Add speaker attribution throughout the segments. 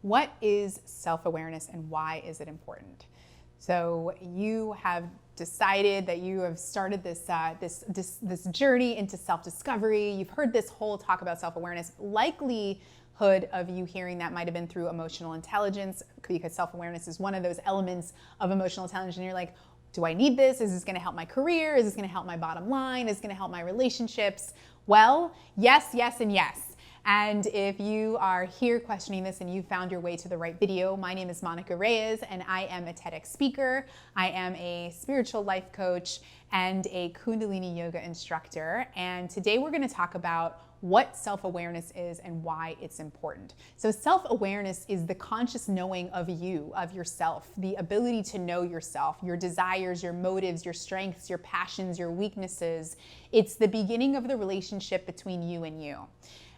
Speaker 1: What is self-awareness and why is it important? So you have decided that you have started this journey into self-discovery. You've heard this whole talk about self-awareness. Likelihood of you hearing that might have been through emotional intelligence, because self-awareness is one of those elements of emotional intelligence. And you're like, do I need this? Is this going to help my career? Is this going to help my bottom line? Is it going to help my relationships? Well, yes, yes, and yes. And if you are here questioning this and you found your way to the right video, my name is Monica Reyes and I am a TEDx speaker. I am a spiritual life coach and a Kundalini yoga instructor. And today we're going to talk about what self-awareness is and why it's important. So self-awareness is the conscious knowing of you, of yourself, the ability to know yourself, your desires, your motives, your strengths, your passions, your weaknesses. It's the beginning of the relationship between you and you.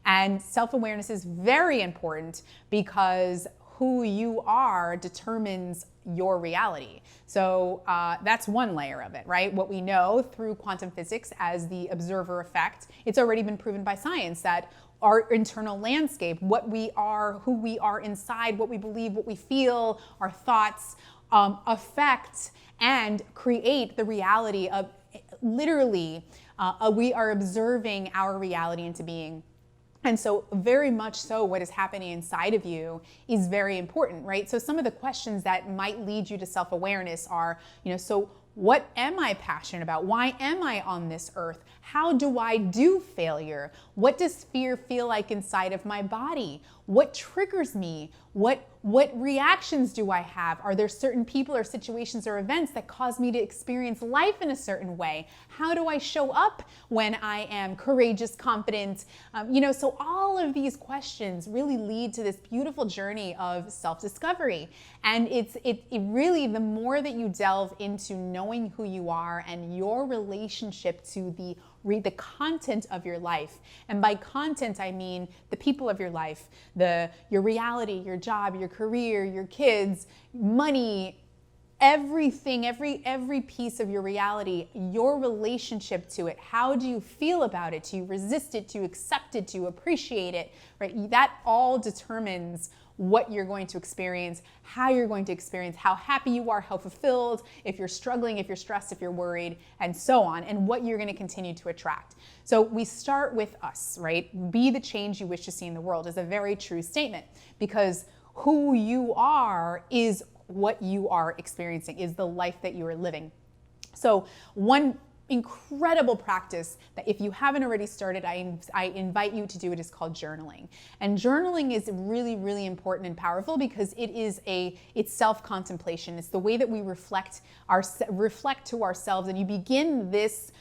Speaker 1: And self-awareness is very important because who you are determines your reality. So that's one layer of it, right? What we know through quantum physics as the observer effect, it's already been proven by science that our internal landscape, what we are, who we are inside, what we believe, what we feel, our thoughts affect and create the reality of literally, we are observing our reality into being. And so very much so what is happening inside of you is very important, right? So some of the questions that might lead you to self-awareness are, so what am I passionate about? Why am I on this earth? How do I do failure? What does fear feel like inside of my body? What triggers me? What reactions do I have? Are there certain people or situations or events that cause me to experience life in a certain way? How do I show up when I am courageous, confident? So all of these questions really lead to this beautiful journey of self-discovery. And it really, the more that you delve into knowing who you are and your relationship to the content of your life. And by content, I mean the people of your life, your reality, your job, your career, your kids, money, everything, every piece of your reality, your relationship to it. How do you feel about it? Do you resist it? Do you accept it? Do you appreciate it? Right? That all determines what you're going to experience, how you're going to experience, how happy you are, how fulfilled, if you're struggling, if you're stressed, if you're worried, and so on, and what you're going to continue to attract. So we start with us, right? Be the change you wish to see in the world is a very true statement, because who you are is what you are experiencing, is the life that you are living. So one incredible practice that if you haven't already started, I invite you to do it is called journaling. And journaling is really, really important and powerful because it's self-contemplation. It's the way that we reflect to ourselves, and you begin this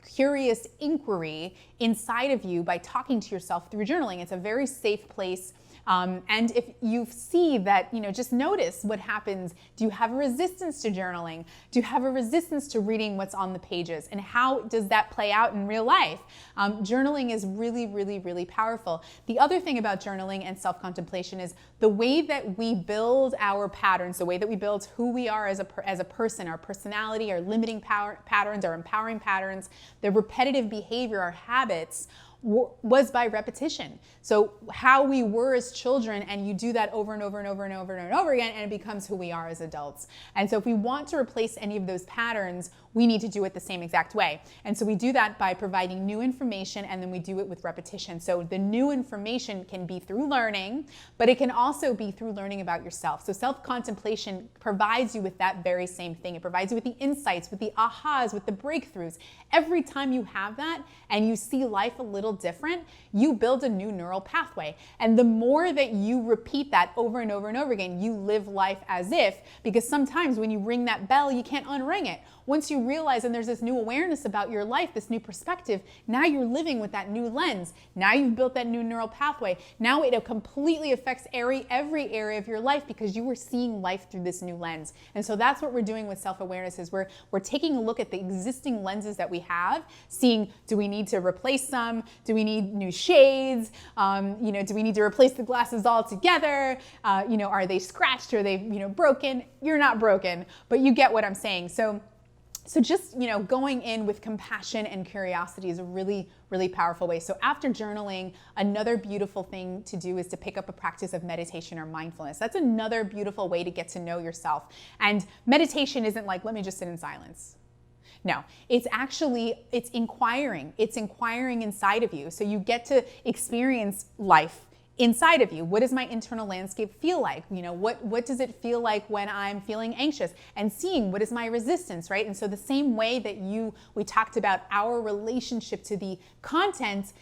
Speaker 1: curious inquiry inside of you by talking to yourself through journaling. It's a very safe place. And if you see that, just notice what happens. Do you have a resistance to journaling? Do you have a resistance to reading what's on the pages? And how does that play out in real life? Journaling is really, really, really powerful. The other thing about journaling and self-contemplation is the way that we build our patterns, the way that we build who we are as a person, our personality, our limiting patterns, our empowering patterns, the repetitive behavior, our habits, was by repetition. So how we were as children, and you do that over and over and over and over and over again, and it becomes who we are as adults. And so if we want to replace any of those patterns, we need to do it the same exact way. And so we do that by providing new information, and then we do it with repetition. So the new information can be through learning, but it can also be through learning about yourself. So self-contemplation provides you with that very same thing. It provides you with the insights, with the ahas, with the breakthroughs. Every time you have that and you see life a little different, you build a new neural pathway. And the more that you repeat that over and over and over again, you live life as if, because sometimes when you ring that bell, you can't unring it. Once you realize and there's this new awareness about your life, this new perspective, now you're living with that new lens. Now you've built that new neural pathway. Now it completely affects every area of your life because you were seeing life through this new lens. And so that's what we're doing with self-awareness is we're taking a look at the existing lenses that we have, seeing, do we need to replace some? Do we need new shades? Do we need to replace the glasses altogether? Are they scratched? Are they, broken? You're not broken, but you get what I'm saying. So So just, going in with compassion and curiosity is a really, really powerful way. So after journaling, another beautiful thing to do is to pick up a practice of meditation or mindfulness. That's another beautiful way to get to know yourself. And meditation isn't like, let me just sit in silence. No, it's inquiring. It's inquiring inside of you. So you get to experience life inside of you. What does my internal landscape feel like? What does it feel like when I'm feeling anxious? And seeing what is my resistance, right? And so the same way that we talked about our relationship to the content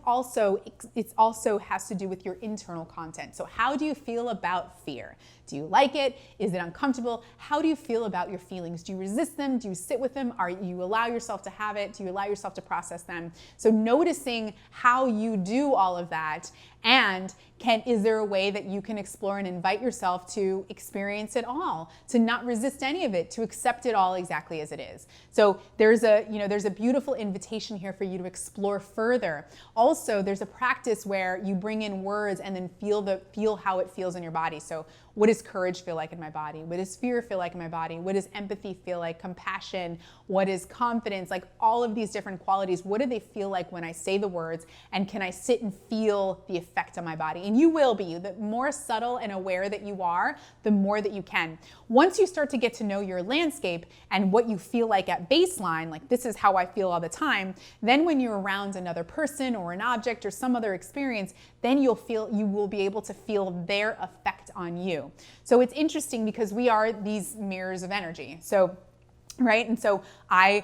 Speaker 1: also has to do with your internal content. So how do you feel about fear? Do you like it? Is it uncomfortable? How do you feel about your feelings? Do you resist them? Do you sit with them? You allow yourself to have it? Do you allow yourself to process them? So noticing how you do all of that, and is there a way that you can explore and invite yourself to experience it all, to not resist any of it, to accept it all exactly as it is? So there's a beautiful invitation here for you to explore further. Also, there's a practice where you bring in words and then feel how it feels in your body. So what does courage feel like in my body? What does fear feel like in my body? What does empathy feel like? Compassion? What is confidence? Like all of these different qualities, what do they feel like when I say the words? And can I sit and feel the effect on my body? And you will be. The more subtle and aware that you are, the more that you can. Once you start to get to know your landscape and what you feel like at baseline, like this is how I feel all the time, then when you're around another person or an object or some other experience, then you will be able to feel their effect on you. So it's interesting because we are these mirrors of energy. So right? And so I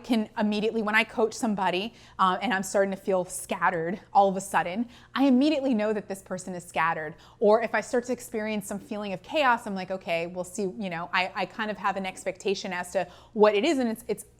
Speaker 1: can immediately, when I coach somebody and I'm starting to feel scattered all of a sudden, I immediately know that this person is scattered. Or if I start to experience some feeling of chaos, I'm like, okay, we'll see, I kind of have an expectation as to what it is, and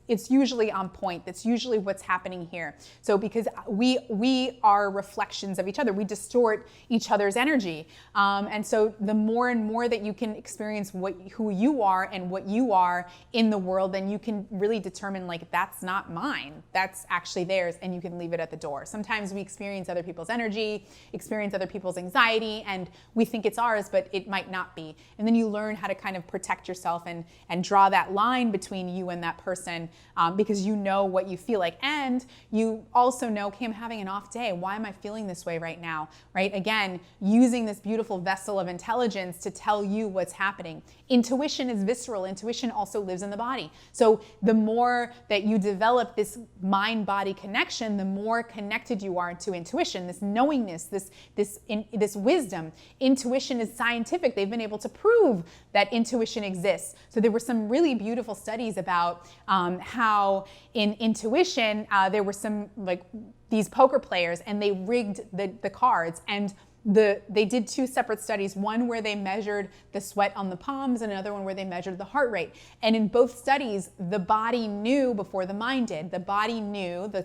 Speaker 1: it's usually on point. That's usually what's happening here. So because we are reflections of each other, we distort each other's energy. And so the more and more that you can experience who you are and what you are in the world, then you can really determine like, that's not mine, that's actually theirs, and you can leave it at the door. Sometimes we experience other people's energy, experience other people's anxiety, and we think it's ours, but it might not be. And then you learn how to kind of protect yourself and draw that line between you and that person, because you know what you feel like. And you also know, okay, I'm having an off day. Why am I feeling this way right now? Right? Again, using this beautiful vessel of intelligence to tell you what's happening. Intuition is visceral. Intuition also lives in the body. So the more that you develop this mind-body connection, the more connected you are to intuition, this knowingness, this wisdom. Intuition is scientific. They've been able to prove that intuition exists. So there were some really beautiful studies about how in intuition, there were some like these poker players, and they rigged the cards, and they did two separate studies, one where they measured the sweat on the palms and another one where they measured the heart rate. And in both studies, the body knew before the mind did. The body knew the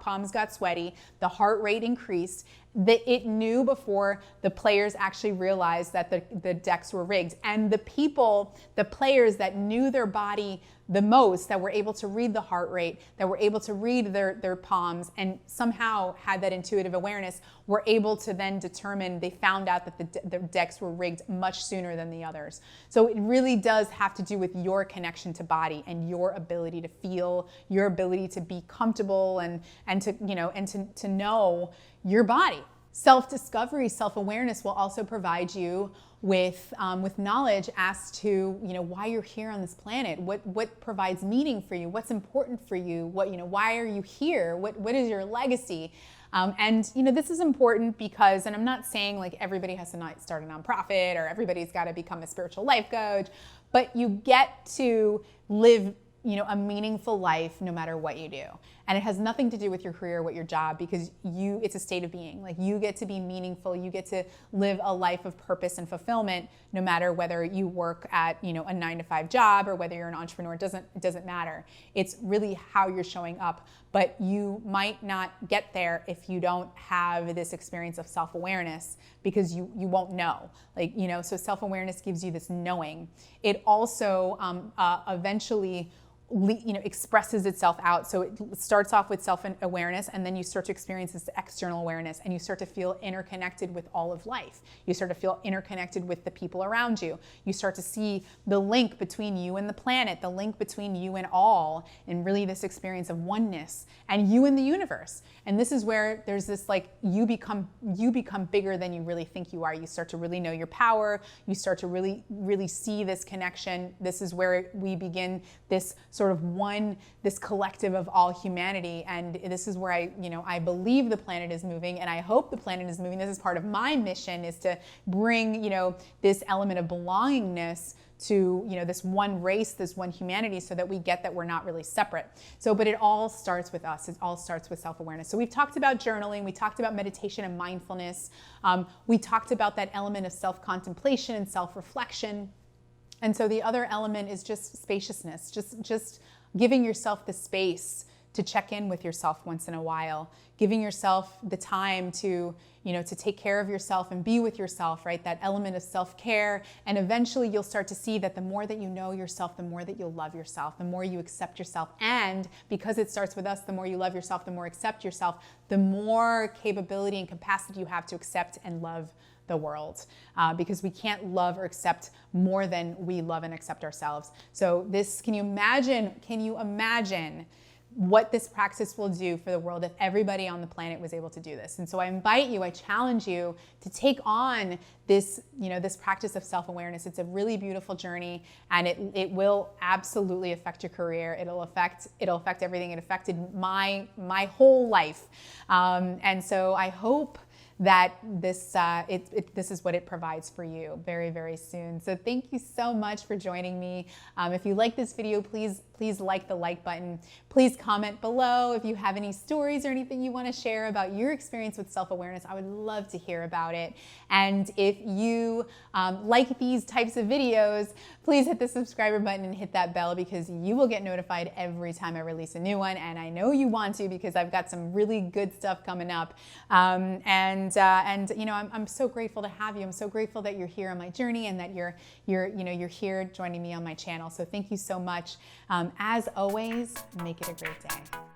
Speaker 1: palms got sweaty, the heart rate increased, that it knew before the players actually realized that the decks were rigged. And the players that knew their body the most, that were able to read the heart rate, that were able to read their palms and somehow had that intuitive awareness, were able to then determine, they found out that the decks were rigged much sooner than the others. So it really does have to do with your connection to body and your ability to feel, your ability to be comfortable and to know your body. Self-discovery, self-awareness will also provide you with knowledge as to why you're here on this planet, what provides meaning for you, what's important for you, why are you here, what is your legacy. And this is important because, and I'm not saying like everybody has to start a nonprofit or everybody's got to become a spiritual life coach, but you get to live a meaningful life no matter what you do. And it has nothing to do with your career, what your job, because it's a state of being. Like you get to be meaningful, you get to live a life of purpose and fulfillment, no matter whether you work at a 9-to-5 job or whether you're an entrepreneur. It doesn't matter. It's really how you're showing up. But you might not get there if you don't have this experience of self-awareness, because you won't know. So self-awareness gives you this knowing. It also eventually expresses itself out. So it starts off with self-awareness, and then you start to experience this external awareness, and you start to feel interconnected with all of life. You start to feel interconnected with the people around you. You start to see the link between you and the planet, the link between you and all, and really this experience of oneness, and you and the universe. And this is where there's this you become bigger than you really think you are. You start to really know your power. You start to really see this connection. This is where we begin this sort of this collective of all humanity. And this is where I believe the planet is moving, and I hope the planet is moving. This is part of my mission, is to bring, this element of belongingness to this one race, this one humanity, so that we get that we're not really separate. But it all starts with us. It all starts with self-awareness. So we've talked about journaling, we talked about meditation and mindfulness, we talked about that element of self-contemplation and self-reflection. And so the other element is just spaciousness, just giving yourself the space to check in with yourself once in a while, giving yourself the time to take care of yourself and be with yourself, right? That element of self-care. And eventually you'll start to see that the more that you know yourself, the more that you'll love yourself, the more you accept yourself. And because it starts with us, the more you love yourself, the more accept yourself, the more capability and capacity you have to accept and love the world, because we can't love or accept more than we love and accept ourselves. So can you imagine what this practice will do for the world if everybody on the planet was able to do this? And so I invite you, I challenge you to take on this, this practice of self-awareness. It's a really beautiful journey, and it will absolutely affect your career. It'll affect everything. It affected my whole life. And so I hope that this is what it provides for you very, very soon. So thank you so much for joining me. If you like this video, please like the like button. Please comment below if you have any stories or anything you want to share about your experience with self-awareness. I would love to hear about it. And if you like these types of videos, please hit the subscriber button and hit that bell, because you will get notified every time I release a new one. And I know you want to, because I've got some really good stuff coming up. I'm so grateful to have you. I'm so grateful that you're here on my journey, and that you're here joining me on my channel. So thank you so much. As always, make it a great day.